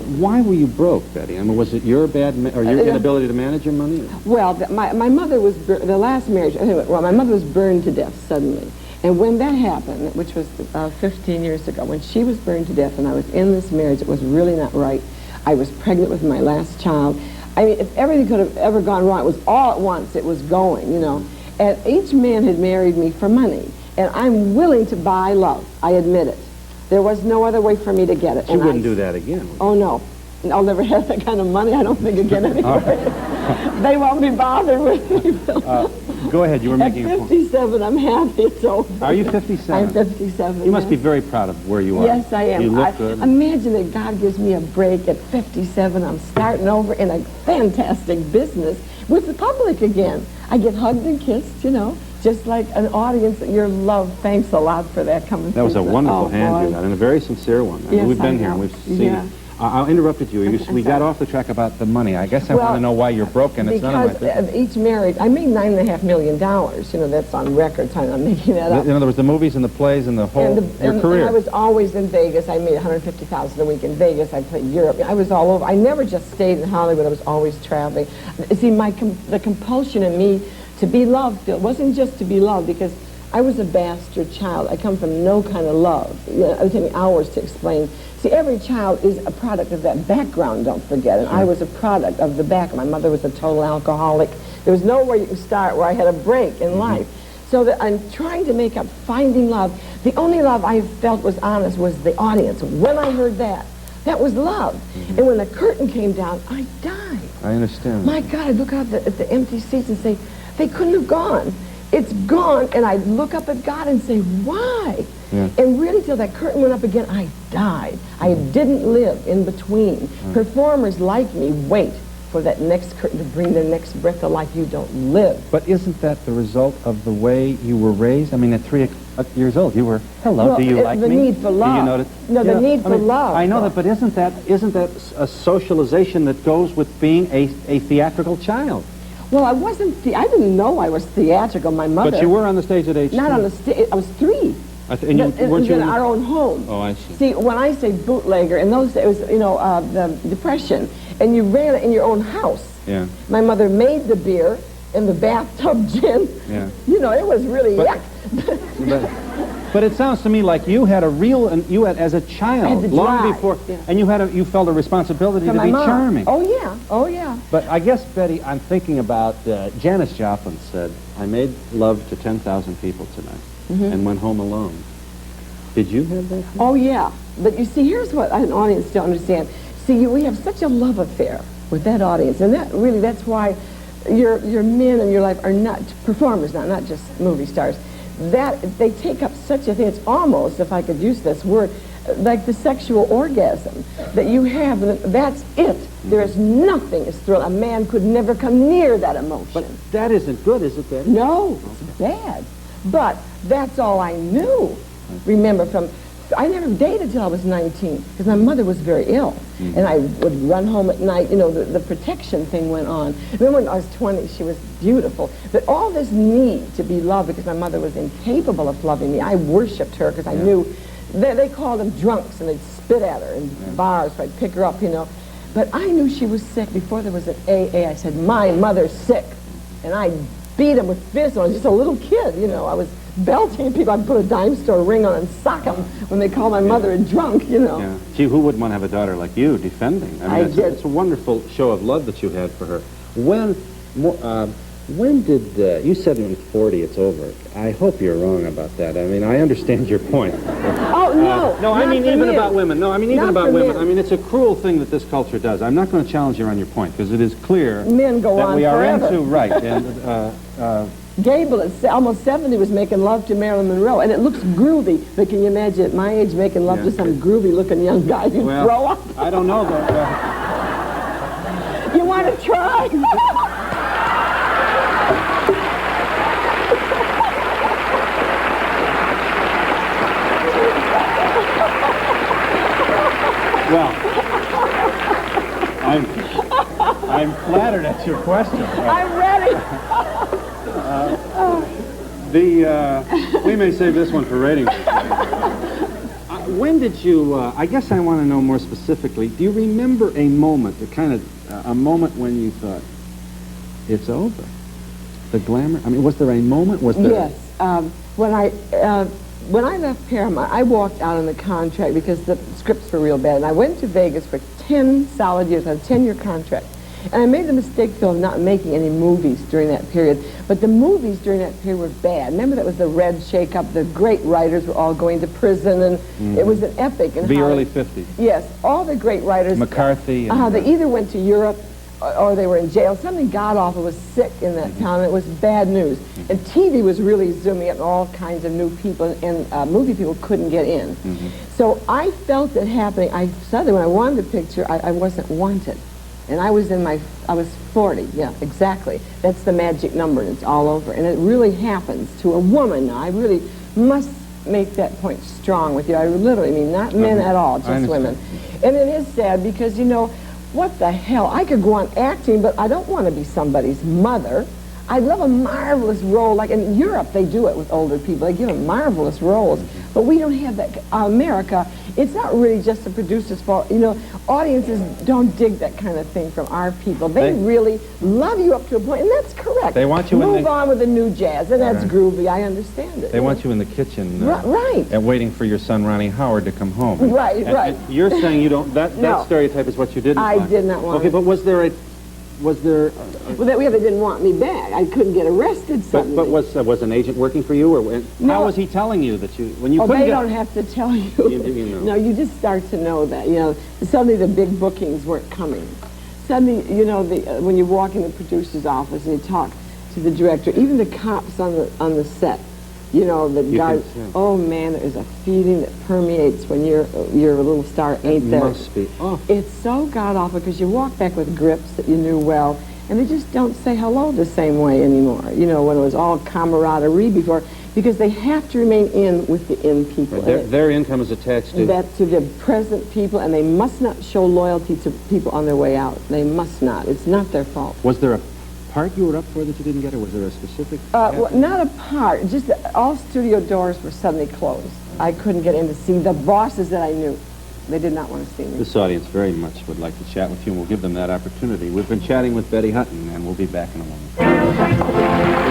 Why were you broke, Betty? I mean, was it your or your inability to manage your money? Well, my mother was, the last marriage, well, my mother was burned to death suddenly. And when that happened, which was 15 years ago, when she was burned to death and I was in this marriage, it was really not right. I was pregnant with my last child. I mean, if everything could have ever gone wrong, it was all at once, it was going, you know. And each man had married me for money. And I'm willing to buy love, I admit it. There was no other way for me to get it. You wouldn't do that again. Oh, no. I'll never have that kind of money, I don't think, again anyway. They won't be bothered with me. Go ahead, you were making a point. At 57, I'm happy it's over. Are you 57? I'm 57. You must be very proud of where you are. Yes, I am. You look good. Imagine that God gives me a break at 57. I'm starting over in a fantastic business with the public again. I get hugged and kissed, you know, just like an audience. Your love, thanks a lot for that coming through. That was a wonderful hand you got, and a very sincere one. I mean, we've been here and we've seen it. I interrupted you. We got off the track about the money. I guess I want to know why you're broken. It's none of my business. Because each marriage, I made $9.5 million. You know, that's on record time. I'm making that up. In other words, the movies and the plays and the whole your career. And I was always in Vegas. I made $150,000 a week in Vegas. I played Europe. I was all over. I never just stayed in Hollywood. I was always traveling. See, the compulsion in me to be loved, it wasn't just to be loved, because I was a bastard child. I come from no kind of love. You know, it would take me hours to explain. See, every child is a product of that background, don't forget. And I was a product of the background. My mother was a total alcoholic. There was nowhere you could start where I had a break in life. So that I'm trying to make up finding love. The only love I felt was honest was the audience. When I heard that, that was love. And when the curtain came down, I died. I understand. My God, I'd look out at the empty seats and say, they couldn't have gone. It's gone, and I'd look up at God and say, why? Yeah. And really, till that curtain went up again, I died. I didn't live in between. Performers like me wait for that next curtain to bring the next breath of life. You don't live. But isn't that the result of the way you were raised? I mean, at 3 years old, you were, hello, well, do you like me? The need for love. Do you notice? No, the need for love. I know that, but isn't that a socialization that goes with being a theatrical child? Well, I wasn't. I didn't know I was theatrical. My mother. But you were on the stage at age 3. Not on the stage. I was 3. Weren't you in our own home? Oh, I see. See, when I say bootlegger, in those days, it was, you know, the Depression, and you ran it in your own house. Yeah. My mother made the beer in the bathtub gin. Yeah. You know, it was really yuck. But it sounds to me like you had a real, as a child, long before, and you felt a responsibility to be charming. Oh yeah, oh yeah. But I guess, Betty, I'm thinking about, Janis Joplin said, I made love to 10,000 people tonight and went home alone. Did you have that? Oh yeah, but you see, here's what an audience don't understand. See, we have such a love affair with that audience, and that's why your men in your life are not performers, not just movie stars. That they take up such a thing. It's almost, if I could use this word, like the sexual orgasm that you have. That's it. There is nothing as thrilling. A man could never come near that emotion. But that isn't good, is it, Betty? No, it's bad. But that's all I knew. Remember, I never dated till I was 19 because my mother was very ill, and I would run home at night. You know, the protection thing went on. Remember when I was 20, she was beautiful, but all this need to be loved because my mother was incapable of loving me. I worshipped her because I knew they called them drunks, and they'd spit at her in bars, so I'd pick her up, you know. But I knew she was sick before there was an AA. I said, my mother's sick, and I beat him with fists. I was just a little kid, you know. I was belting people. I'd put a dime store ring on and sock them when they called my mother a drunk, you know. Yeah. Gee, who wouldn't want to have a daughter like you defending? I mean, it's a wonderful show of love that you had for her. When did, you said when it's 40 it's over. I hope you're wrong about that. I mean, I understand your point. Oh, no. No, I mean even about women. No, I mean even about women. Men. I mean, it's a cruel thing that this culture does. I'm not going to challenge you on your point, because it is clear men go that on we are forever. into, right, and, Gable at almost 70 was making love to Marilyn Monroe, and it looks groovy. But can you imagine at my age making love to some groovy-looking young guy? You'd throw up. I don't know, but... You want to try? Well, I'm flattered at your question. I'm ready. We may save this one for ratings. when did you, I guess I want to know more specifically, do you remember a moment, a moment when you thought, it's over? The glamour? I mean, was there a moment? Was there? Yes. When I left Paramount, I walked out on the contract because the scripts were real bad. And I went to Vegas for 10 solid years. I had a 10-year contract. And I made the mistake, Phil, of not making any movies during that period. But the movies during that period were bad. Remember, that was the Red Shake-Up. The great writers were all going to prison, and it was an epic. The early 50s. Yes, all the great writers. McCarthy. And, they either went to Europe or they were in jail. Something god-awful was sick in that town. It was bad news. And TV was really zooming up all kinds of new people, and movie people couldn't get in. So I felt it happening. Suddenly, when I wanted the picture, I wasn't wanted. And I was I was 40, yeah, exactly. That's the magic number, and it's all over. And it really happens to a woman. I really must make that point strong with you. I literally mean not men at all, just women. And it is sad because, you know, what the hell? I could go on acting, but I don't want to be somebody's mother. I love a marvelous role. Like in Europe, they do it with older people. They give them marvelous roles. But we don't have that. America, it's not really just the producer's fault. You know, audiences don't dig that kind of thing from our people. They really love you up to a point, and that's correct. They want you Move on with the new jazz, and that's groovy. I understand it. They want you in the kitchen. Right. And waiting for your son, Ronnie Howard, to come home. Right. And you're saying you don't, that stereotype is what you didn't want. I did not want it. Okay, but was there well, they didn't want me back. I couldn't get arrested suddenly. But was an agent working for you, or how was he telling you that when you couldn't they don't have to tell you. You know. No, you just start to know that. You know, suddenly the big bookings weren't coming. Suddenly, you know, when you walk in the producer's office and you talk to the director, even the cops on the set, you know, the guys. Oh man, there's a feeling that permeates when you're a little star, ain't there? Must be. Oh. It's so god awful because you walk back with grips that you knew well, and they just don't say hello the same way anymore. You know, when it was all camaraderie before, because they have to remain in with the in people. Their income is attached to the present people, and they must not show loyalty to people on their way out. They must not. It's not their fault. Was there a part you were up for that you didn't get, or was there a specific? Well, not a part. Just all studio doors were suddenly closed. I couldn't get in to see the bosses that I knew. They did not want to see me. This audience very much would like to chat with you, and we'll give them that opportunity. We've been chatting with Betty Hutton, and we'll be back in a moment.